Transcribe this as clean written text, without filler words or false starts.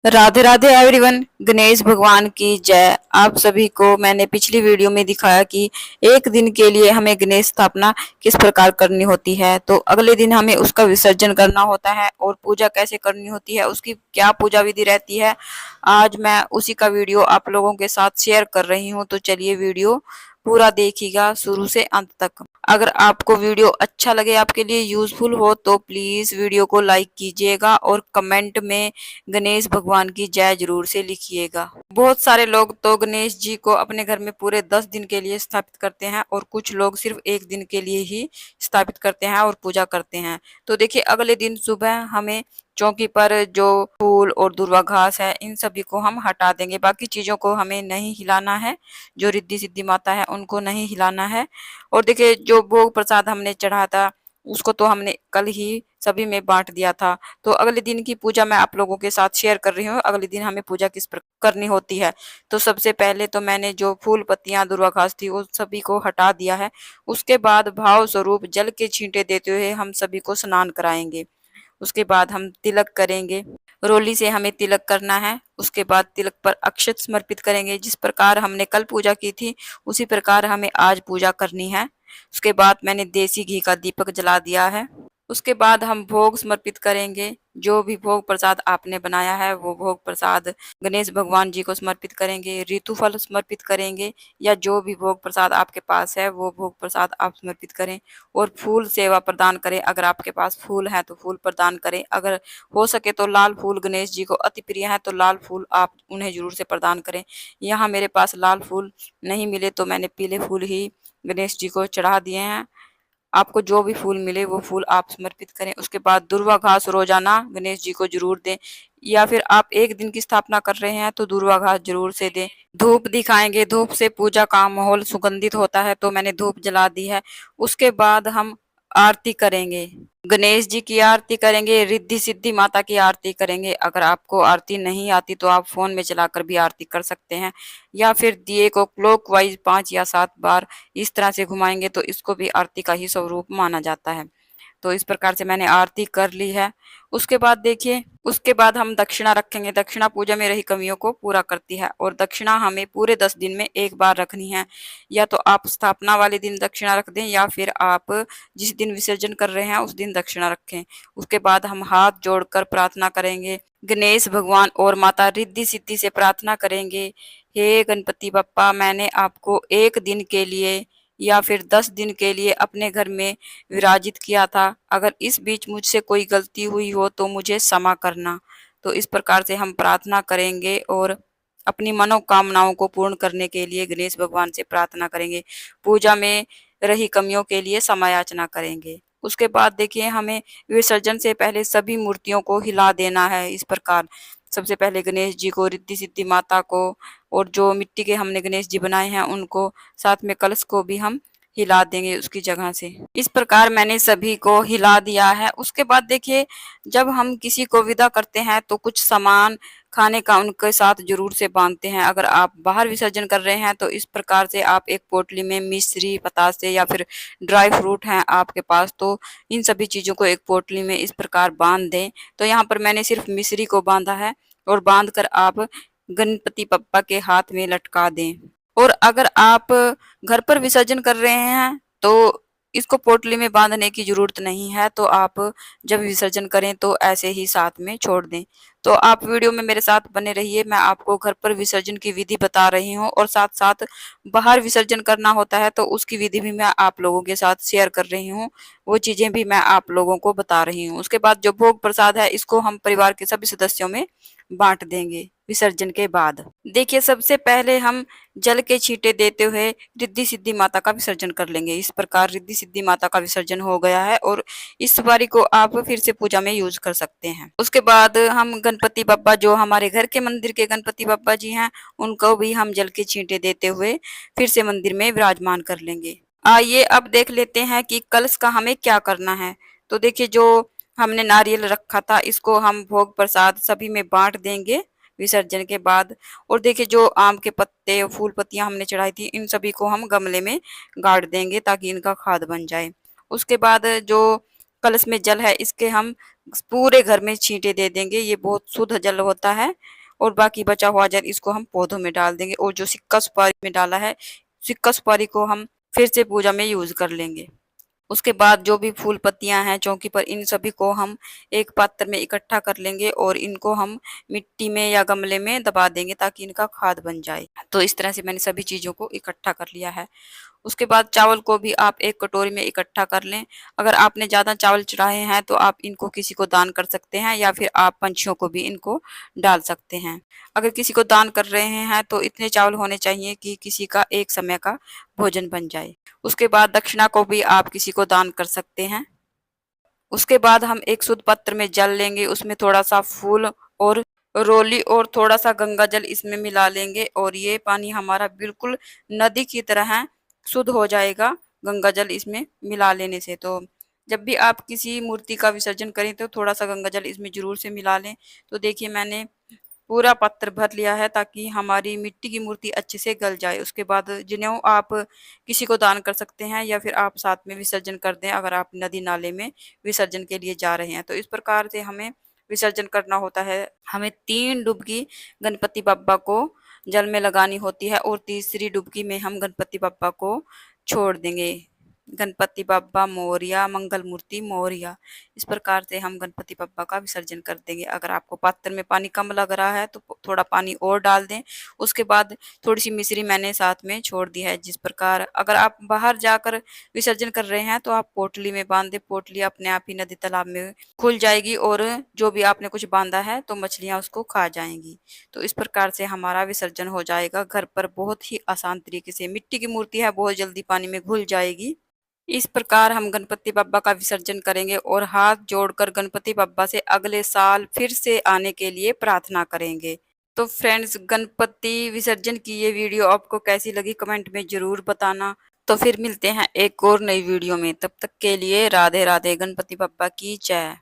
Radhe Radhe everyone. Ganesh भगवान की जय। आप सभी को मैंने पिछली वीडियो में दिखाया कि एक दिन के लिए हमें गणेश स्थापना किस प्रकार करनी होती है, तो अगले दिन हमें उसका विसर्जन करना होता है और पूजा कैसे करनी होती है, उसकी क्या पूजा विधि रहती है। आज मैं उसी का वीडियो आप लोगों के साथ शेयर कर रही हूँ, तो चलिए वीडियो पूरा देखिएगा शुरू से अंत तक। अगर आपको वीडियो अच्छा लगे, आपके लिए यूजफुल हो, तो प्लीज वीडियो को लाइक कीजिएगा और कमेंट में गणेश भगवान की जय जरूर से लिखिएगा। बहुत सारे लोग तो गणेश जी को अपने घर में पूरे 10 दिन के लिए स्थापित करते हैं और कुछ लोग सिर्फ एक दिन के लिए ही स्थापित करते हैं और पूजा करते हैं। तो देखिए, अगले दिन सुबह हमें चौकी पर जो फूल और दुर्वा घास है, इन सभी को हम हटा देंगे। बाकी चीजों को हमें नहीं हिलाना है, जो रिद्धि सिद्धि माता है उनको नहीं हिलाना है। और देखिए, जो भोग प्रसाद हमने चढ़ाया था उसको तो हमने कल ही सभी में बांट दिया था। तो अगले दिन की पूजा मैं आप लोगों के साथ शेयर कर रही हूँ। अगले दिन हमें पूजा किस प्रकार करनी होती है। तो सबसे पहले तो मैंने जो फूल पत्तियां दुर्वा घास थी उस सभी को हटा दिया है। उसके बाद भाव स्वरूप जल के छींटे देते हुए हम सभी को स्नान कराएंगे। उसके बाद हम तिलक करेंगे। रोली से हमें तिलक करना है। उसके बाद तिलक पर अक्षत समर्पित करेंगे। जिस प्रकार हमने कल पूजा की थी उसी प्रकार हमें आज पूजा करनी है। उसके बाद मैंने देसी घी का दीपक जला दिया है। उसके बाद हम भोग समर्पित करेंगे। जो भी भोग प्रसाद आपने बनाया है वो भोग प्रसाद गणेश भगवान जी को समर्पित करेंगे। ऋतु फल समर्पित करेंगे, या जो भी भोग प्रसाद आपके पास है वो भोग प्रसाद आप समर्पित करें। और फूल सेवा प्रदान करें। अगर आपके पास फूल है तो फूल प्रदान करें। अगर हो सके तो लाल फूल, गणेश जी को अति प्रिय है तो लाल फूल आप उन्हें जरूर से प्रदान करें। यहाँ मेरे पास लाल फूल नहीं मिले तो मैंने पीले फूल ही गणेश जी को चढ़ा दिए हैं। आपको जो भी फूल मिले वो फूल आप समर्पित करें। उसके बाद दुर्वा घास रोजाना गणेश जी को जरूर दें, या फिर आप एक दिन की स्थापना कर रहे हैं तो दुर्वा घास जरूर से दें। धूप दिखाएंगे। धूप से पूजा का माहौल सुगंधित होता है, तो मैंने धूप जला दी है। उसके बाद हम आरती करेंगे। गणेश जी की आरती करेंगे, रिद्धि सिद्धि माता की आरती करेंगे। अगर आपको आरती नहीं आती तो आप फोन में चलाकर भी आरती कर सकते हैं, या फिर दिए को क्लॉकवाइज 5 या 7 बार इस तरह से घुमाएंगे तो इसको भी आरती का ही स्वरूप माना जाता है। तो इस प्रकार से मैंने आरती कर ली है। उसके बाद देखिए, उसके बाद हम दक्षिणा रखेंगे। दक्षिणा पूजा में रही कमियों को पूरा करती है, और दक्षिणा हमें पूरे 10 दिन में एक बार रखनी है। या तो आप स्थापना वाले दिन दक्षिणा रख दें, या फिर आप जिस दिन विसर्जन कर रहे हैं उस दिन दक्षिणा रखें। उसके बाद हम हाथ जोड़कर प्रार्थना करेंगे। गणेश भगवान और माता रिद्धि सिद्धि से प्रार्थना करेंगे। हे गणपति बप्पा, मैंने आपको एक दिन के लिए या फिर 10 दिन के लिए अपने घर में विराजित किया था। अगर इस बीच मुझसे कोई गलती हुई हो तो मुझे क्षमा करना। तो इस प्रकार से हम प्रार्थना करेंगे और अपनी मनोकामनाओं को पूर्ण करने के लिए गणेश भगवान से प्रार्थना करेंगे। पूजा में रही कमियों के लिए क्षमा याचना करेंगे। उसके बाद देखिए, हमें विसर्जन से पहले सभी मूर्तियों को हिला देना है। इस प्रकार सबसे पहले गणेश जी को, रिद्धि सिद्धि माता को, और जो मिट्टी के हमने गणेश जी बनाए हैं उनको, साथ में कलश को भी हम हिला देंगे उसकी जगह से। इस प्रकार मैंने सभी को हिला दिया है। उसके बाद देखिए, जब हम किसी को विदा करते हैं तो कुछ सामान खाने का उनके साथ जरूर से बांधते हैं। अगर आप बाहर विसर्जन कर रहे हैं तो इस प्रकार से आप एक पोटली में मिश्री, पतासे या फिर ड्राई फ्रूट हैं आपके पास, तो इन सभी चीजों को एक पोटली में इस प्रकार बांध दें। तो यहाँ पर मैंने सिर्फ मिश्री को बांधा है, और बांध कर आप गणपति बप्पा के हाथ में लटका दें। और अगर आप घर पर विसर्जन कर रहे हैं तो इसको पोटली में बांधने की जरूरत नहीं है। तो आप जब विसर्जन करें तो ऐसे ही साथ में छोड़ दें। तो आप वीडियो में मेरे साथ बने रहिए। मैं आपको घर पर विसर्जन की विधि बता रही हूँ, और साथ साथ बाहर विसर्जन करना होता है तो उसकी विधि भी मैं आप लोगों के साथ शेयर कर रही हूँ। वो चीजें भी मैं आप लोगों को बता रही हूँ। उसके बाद जो भोग प्रसाद है इसको हम परिवार के सभी सदस्यों में बांट देंगे विसर्जन के बाद। देखिए, सबसे पहले हम जल के छींटे देते हुए रिद्धि सिद्धि माता का विसर्जन कर लेंगे। इस प्रकार रिद्धि सिद्धि माता का विसर्जन हो गया है, और इस सवारी को आप फिर से पूजा में यूज कर सकते हैं। उसके बाद हम गणपति बप्पा, जो हमारे घर के मंदिर के गणपति बप्पा जी हैं, उनको भी हम जल के छींटे देते हुए फिर से मंदिर में विराजमान कर लेंगे। आइए अब देख लेते हैं कि कलश का हमें क्या करना है। तो देखिए, जो हमने नारियल रखा था इसको हम भोग प्रसाद सभी में बांट देंगे विसर्जन के बाद। और देखिए, जो आम के पत्ते, फूल पत्तियां हमने चढ़ाई थी, इन सभी को हम गमले में गाड़ देंगे ताकि इनका खाद बन जाए। उसके बाद जो कलश में जल है इसके हम पूरे घर में छींटे दे देंगे, ये बहुत शुद्ध जल होता है। और बाकी बचा हुआ जल इसको हम पौधों में डाल देंगे, और जो सिक्का सुपारी में डाला है, सिक्का सुपारी को हम फिर से पूजा में यूज कर लेंगे। उसके बाद जो भी फूल पत्तियां हैं चौकी पर, इन सभी को हम एक पात्र में इकट्ठा कर लेंगे और इनको हम मिट्टी में या गमले में दबा देंगे ताकि इनका खाद बन जाए। तो इस तरह से मैंने सभी चीजों को इकट्ठा कर लिया है। उसके बाद चावल को भी आप एक कटोरी में इकट्ठा कर लें। अगर आपने ज़्यादा चावल चढ़ाए हैं तो आप इनको किसी को दान कर सकते हैं, या फिर आप पंछियों को भी इनको डाल सकते हैं। अगर किसी को दान कर रहे हैं तो इतने चावल होने चाहिए कि किसी का एक समय का भोजन बन जाए। उसके बाद दक्षिणा को भी आप किसी को दान कर सकते हैं। उसके बाद हम एक शुद्ध पात्र में जल लेंगे, उसमें थोड़ा सा फूल और रोली और थोड़ा सा गंगा जल इसमें मिला लेंगे, और ये पानी हमारा बिल्कुल नदी की तरह शुद्ध हो जाएगा गंगा जल इसमें मिला लेने से। तो जब भी आप किसी मूर्ति का विसर्जन करें तो थोड़ा सा गंगा जल इसमें जरूर से मिला लें। तो देखिए मैंने पूरा पात्र भर लिया है ताकि हमारी मिट्टी की मूर्ति अच्छे से गल जाए। उसके बाद जिन्हें आप किसी को दान कर सकते हैं, या फिर आप साथ में विसर्जन कर दें अगर आप नदी नाले में विसर्जन के लिए जा रहे हैं। तो इस प्रकार से हमें विसर्जन करना होता है। हमें 3 डुबकी गणपति बप्पा को जल में लगानी होती है, और तीसरी डुबकी में हम गणपति बप्पा को छोड़ देंगे। गणपति बप्पा मोरया, मंगल मूर्ति मोरया। इस प्रकार से हम गणपति बप्पा का विसर्जन कर देंगे। अगर आपको पात्र में पानी कम लग रहा है तो थोड़ा पानी और डाल दें। उसके बाद थोड़ी सी मिश्री मैंने साथ में छोड़ दी है। जिस प्रकार अगर आप बाहर जाकर विसर्जन कर रहे हैं तो आप पोटली में बांध दें, पोटली अपने आप ही नदी तालाब में खुल जाएगी, और जो भी आपने कुछ बांधा है तो मछलियां उसको खा जाएंगी। तो इस प्रकार से हमारा विसर्जन हो जाएगा घर पर बहुत ही आसान तरीके से। मिट्टी की मूर्ति है, बहुत जल्दी पानी में घुल जाएगी। इस प्रकार हम गणपति बप्पा का विसर्जन करेंगे और हाथ जोड़कर गणपति बप्पा से अगले साल फिर से आने के लिए प्रार्थना करेंगे। तो फ्रेंड्स, गणपति विसर्जन की ये वीडियो आपको कैसी लगी कमेंट में जरूर बताना। तो फिर मिलते हैं एक और नई वीडियो में, तब तक के लिए राधे राधे, गणपति बप्पा की जय।